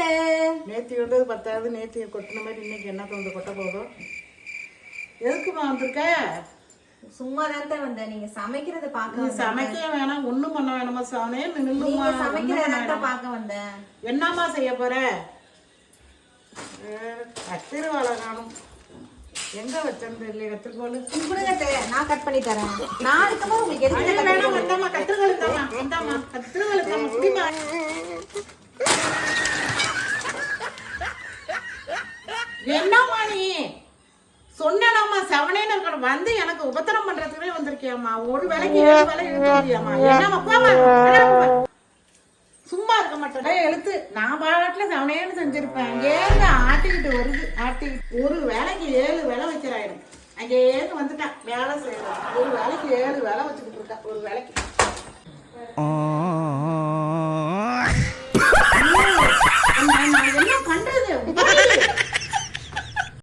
அத்தை. நேத்தி வந்தது பத்தாவது, நேத்தியை கொட்டின மாதிரி இன்னைக்கு என்ன வந்து கொட்ட போதும். எதுக்குமா வந்திருக்க? சும்மா தான் வந்தேன். நீங்க சமைக்கிறத பாக்க. சமைக்க வேணாம், ஒண்ணும் பண்ண வேணாமா சாவனே, நில்லுமா. சமைக்கிறத பாக்க வந்தேன். என்னம்மா செய்ய போற? கத்திரிவாழை காணும், எங்க வச்சேன்னு தெரியல. கத்திரிக்கோள் கொடுங்க, நான் கட் பண்ணி தரேன். நான் இருக்கும்போது உங்களுக்கு எதுக்கு வேணாம். வந்தாமா கத்திரிக்கோள் தாமா, வந்தாமா கத்திரிக்கோள் தாமா, குடிமா. என்னம்மா நீ சொன்னாமா செவனேன்னு இருக்கணும், வந்து எனக்கு உபத்திரம் பண்றதுக்குனே வந்திருக்கியாமா. ஒரு வேலைக்கு 7 வேலை இழுத்துறியாமா. என்னம்மா போமா, சும்மா இருக்க மாட்டேன். எழுத்து நான் பாட்டில செவனேன்னு செஞ்சிருப்பேன். அங்கேருந்து ஆட்டிக்கிட்டு வருது, ஆட்டிக்கிட்டு ஒரு வேலைக்கு 7 வேலை வைக்கிறாயிரும். அங்கேருந்து வந்துட்டான் வேலை செய்யறது. ஒரு வேலைக்கு 7 வேலை வச்சுக்கிட்டு இருக்கா. ஒரு வேலைக்கு